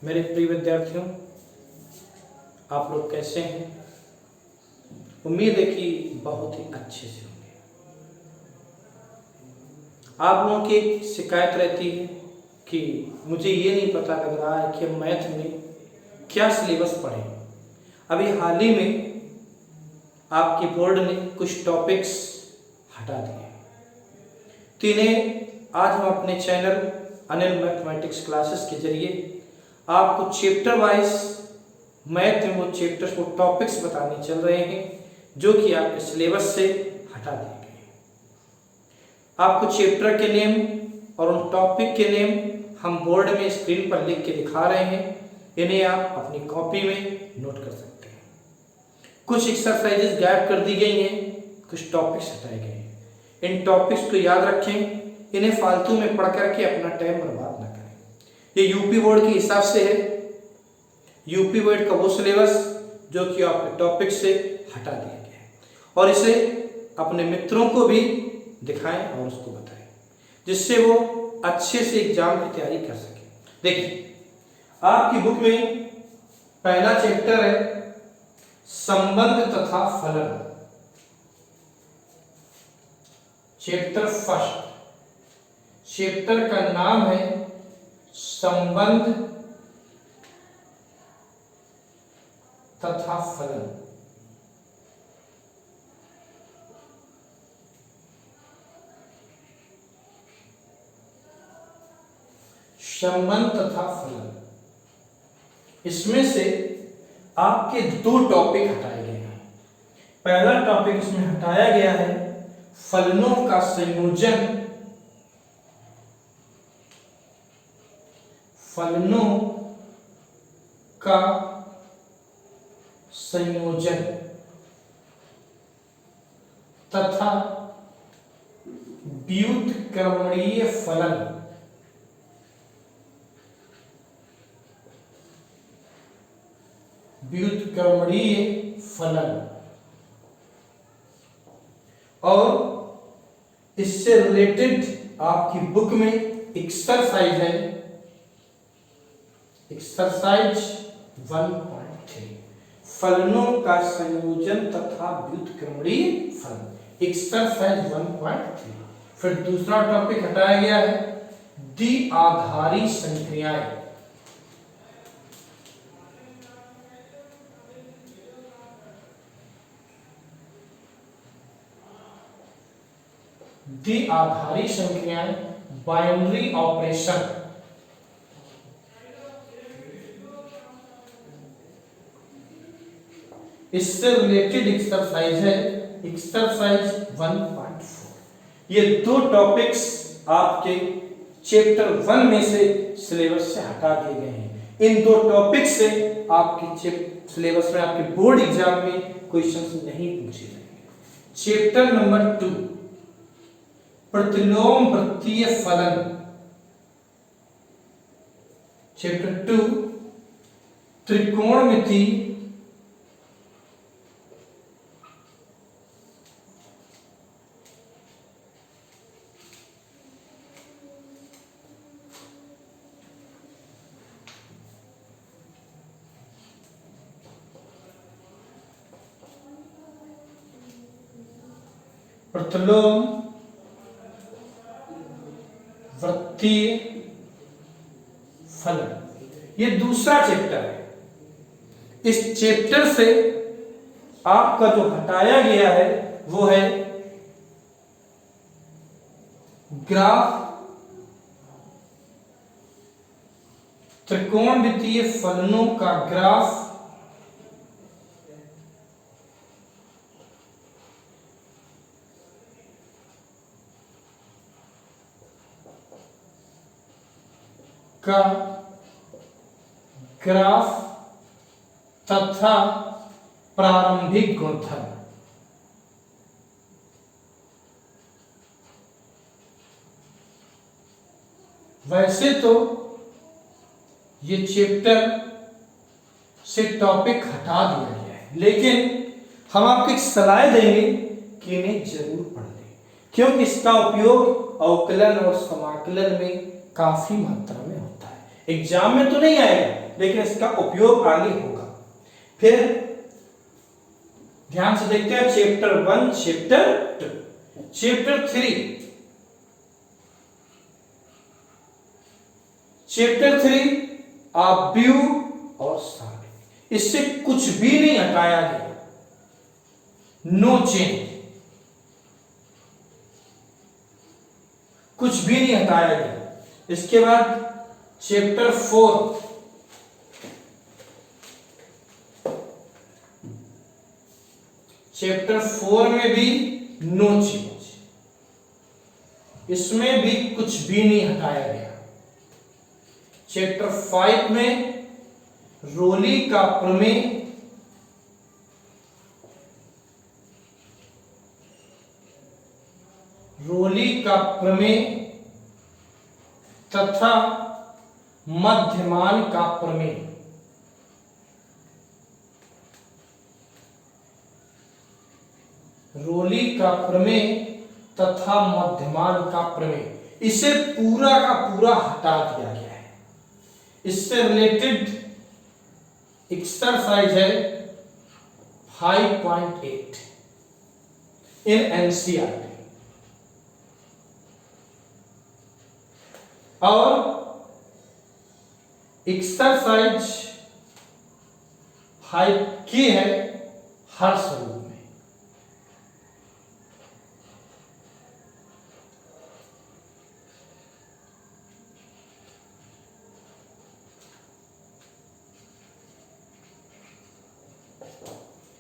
मेरे प्रिय विद्यार्थियों, आप लोग कैसे हैं? उम्मीद है कि बहुत ही अच्छे से होंगे। आप लोगों की एक शिकायत रहती है कि मुझे ये नहीं पता लग रहा है कि मैथ में क्या सिलेबस पढ़ें। अभी हाल ही में आपके बोर्ड ने कुछ टॉपिक्स हटा दिए, तो इन्हें आज हम अपने चैनल अनिल मैथमेटिक्स क्लासेस के जरिए आपको चैप्टर वाइज मैथ में वो चैप्टर्स को टॉपिक्स बताने चल रहे हैं जो कि आपके सिलेबस से हटा दिए गए हैं। आपको चैप्टर के नेम और उन टॉपिक के नेम हम बोर्ड में स्क्रीन पर लिख के दिखा रहे हैं। इन्हें आप अपनी कॉपी में नोट कर सकते हैं। कुछ एक्सरसाइजेस गायब कर दी गई हैं, कुछ टॉपिक्स हटाए गए हैं। इन टॉपिक्स को याद रखें, इन्हें फालतू में पढ़ करके अपना टाइम बर्बाद न करें। ये यूपी बोर्ड के हिसाब से है। यूपी बोर्ड का वो सिलेबस जो कि आपके टॉपिक से हटा दिया गया है, और इसे अपने मित्रों को भी दिखाएं और उसको बताएं, जिससे वो अच्छे से एग्जाम की तैयारी कर सकें। देखिए, आपकी बुक में पहला चैप्टर है संबंध तथा फलन। चैप्टर फर्स्ट, चैप्टर का नाम है संबंध तथा फलन। संबंध तथा फलन, इसमें से आपके दो टॉपिक हटाए गए हैं। पहला टॉपिक इसमें हटाया गया है फलनों का संयोजन, फलनों का संयोजन तथा व्युत्क्रमणीय फलन। व्युत्क्रमणीय फलन, और इससे रिलेटेड आपकी बुक में एक्सरसाइज है, एक्सरसाइज 1.3 फलनों का संयोजन तथा व्युत्क्रमणीय फलन, एक्सरसाइज 1.3। फिर दूसरा टॉपिक हटाया गया है द्विआधारी संक्रियाएं। द्विआधारी संक्रियाएं, बाइनरी ऑपरेशन। इससे रिलेटेड एक्सरसाइज है एक्सरसाइज 1.4। ये दो टॉपिक्स आपके चैप्टर 1 में से सिलेबस से हटा दिए गए हैं। इन दो टॉपिक से आपके सिलेबस में, आपके बोर्ड एग्जाम में क्वेश्चंस नहीं पूछे जाएंगे। चैप्टर नंबर 2 प्रतिलोम वृत्तीय फलन। चैप्टर 2 त्रिकोणमिति प्रतिलोम वृत्तीय फलन, ये दूसरा चैप्टर है। इस चैप्टर से आपका जो हटाया गया है वो है ग्राफ, त्रिकोणमितीय फलनों का ग्राफ का ग्राफ तथा प्रारंभिक गुणधर्म। वैसे तो ये चैप्टर से टॉपिक हटा दिया गया है, लेकिन हम आपको एक सलाह देंगे कि इन्हें जरूर पढ़ लें, क्योंकि इसका उपयोग अवकलन और समाकलन में काफी मात्रा में होता है। एग्जाम में तो नहीं आएगा लेकिन इसका उपयोग आगे होगा। फिर ध्यान से देखते हैं चैप्टर 1, चैप्टर 2, चैप्टर 3। चैप्टर 3 अव्यू और सारणी, इससे कुछ भी नहीं हटाया गया, नो चेंज, कुछ भी नहीं हटाया गया। इसके बाद चैप्टर 4, चैप्टर 4 में भी नो चेंज, इसमें भी कुछ भी नहीं हटाया गया। चैप्टर 5 में रोली का प्रमेय, रोली का प्रमेय तथा मध्यमान का प्रमेय, रोली का प्रमेय तथा मध्यमान का प्रमेय, इसे पूरा का पूरा हटा दिया गया है। इससे रिलेटेड एक्सरसाइज है 5.8 इन एनसीईआरटी। और एक्सरसाइज 5 की है हर स्वरूप में।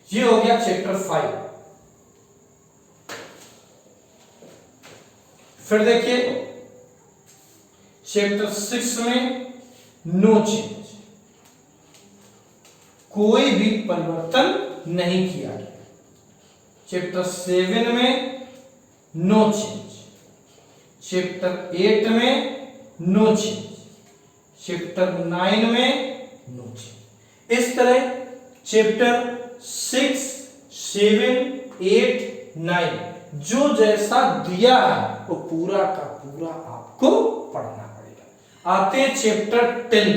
ये हो गया चैप्टर 5। फिर देखिए चैप्टर 6 में नो चेंज, कोई भी परिवर्तन नहीं किया गया। चैप्टर 7 में नो चेंज, चैप्टर 8 में नो चेंज, चैप्टर 9 में नो चेंज। इस तरह चैप्टर 6, 7, 8, 9 जो जैसा दिया है वो पूरा का पूरा आपको पढ़ना पड़ेगा। आते हैं चैप्टर 10।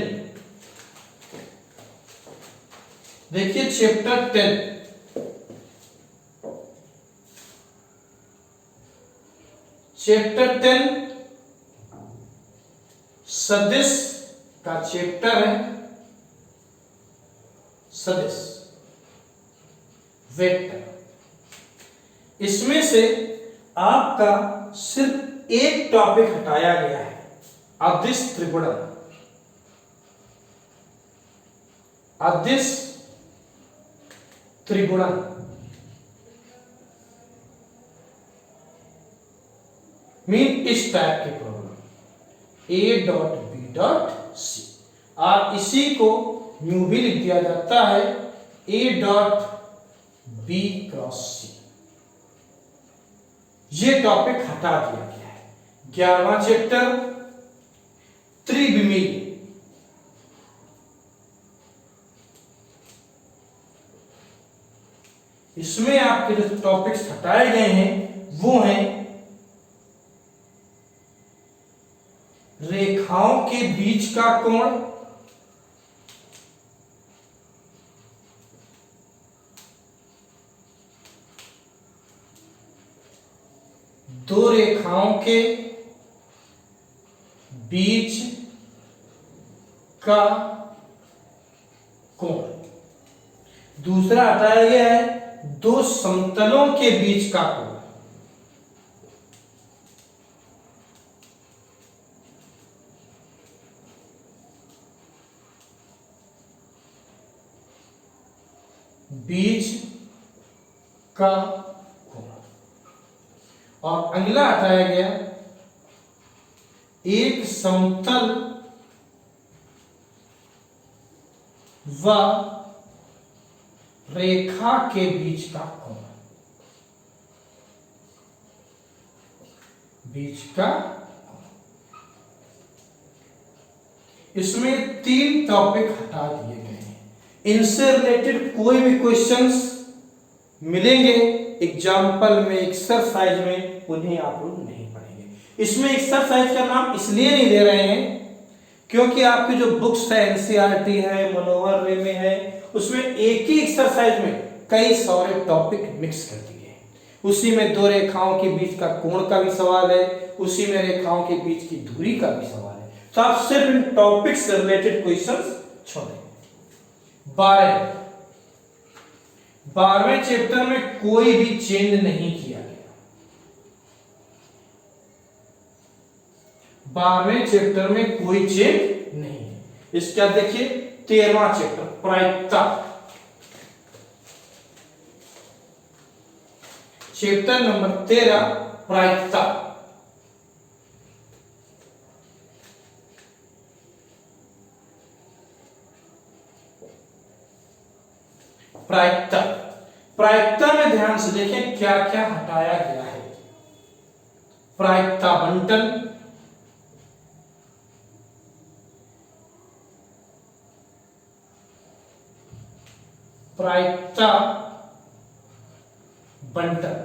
देखिए चैप्टर 10, चैप्टर 10 सदिश का चैप्टर है। सदिश, वेक्टर। इसमें से आपका सिर्फ एक टॉपिक हटाया गया है, अदिश त्रिगुणन। अदिश त्रिगुणन मीन इस टाइप की प्रॉब्लम A.B.C और इसी को यूं भी लिख दिया जाता है A.B क्रॉस C। ये टॉपिक हटा दिया गया है। 11वां चैप्टर त्रिविमीय, इसमें आपके जो टॉपिक्स हटाए गए हैं वो हैं रेखाओं के बीच का कोण, दो रेखाओं के बीच का कोण। दूसरा हटाया गया है दो समतलों के बीच का कोण। बीच का कोण। और अगला हटाया गया एक समतल व रेखा के बीच का कोण। बीच का कोण। इसमें 3 टॉपिक हटा दिए गए हैं। इनसे रिलेटेड कोई भी क्वेश्चंस मिलेंगे एग्जाम्पल में, एक्सरसाइज में, उन्हें आप लोग नहीं पढ़ेंगे। इसमें एक्सरसाइज का नाम इसलिए नहीं दे रहे हैं क्योंकि आपकी जो बुक्स है एनसीईआरटी है, मनोहर रे में है, उसमें एक ही एक्सरसाइज में कई सारे टॉपिक मिक्स कर दिए हैं। उसी में दो रेखाओं के बीच का कोण का भी सवाल है, उसी में रेखाओं के बीच की दूरी का भी सवाल है। तो आप सिर्फ इन टॉपिक्स से रिलेटेड क्वेश्चंस छोड़ें। 12वें चैप्टर में कोई भी चेंज नहीं किया गया। 12वें चैप्टर में कोई चेंज नहीं है। इसका देखिए 13वां चैप्टर प्रायिकता, चैप्टर नंबर 13 प्रायिकता। प्रायिकता, प्रायिकता में ध्यान से देखें क्या क्या हटाया गया है। प्रायिकता बंटन, प्रायिकता बंटन,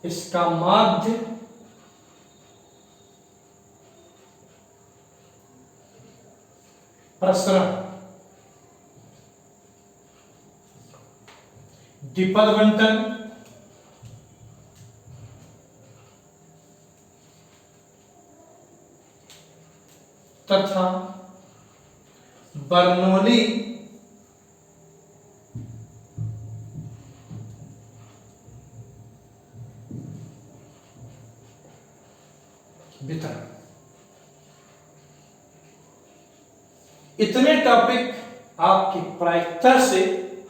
इसका माध्य, प्रसरण, द्विपद बंटन, तथा बर्नौली वितरण। इतने टॉपिक आपकी प्रायिकता से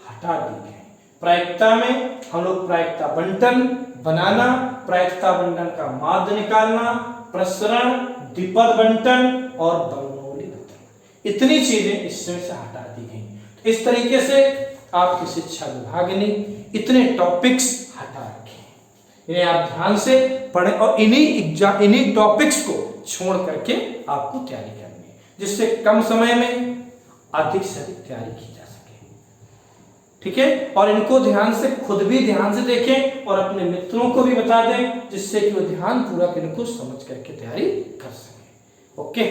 हटा दिए गए। प्रायिकता में हम लोग प्रायिकता बंटन बनाना, प्रायिकता बंटन का माध्य निकालना, प्रसरण, द्विपद बंटन और बर्नौली वितरण, इतनी चीजें इसमें से हटा दी गई। इस तरीके से आपकी शिक्षा विभाग ने इतने टॉपिक्स हटा रखे, इन्हें आप ध्यान से पढ़ें और इन्हीं टॉपिक्स को छोड़ करके आपको तैयारी करनी है, जिससे कम समय में अधिक से अधिक तैयारी की जा सके। ठीक है, और इनको ध्यान से खुद भी ध्यान से देखें और अपने मित्रों को भी बता दें, जिससे कि वो ध्यान पूर्वक इनको समझ करके तैयारी कर सके। ओके।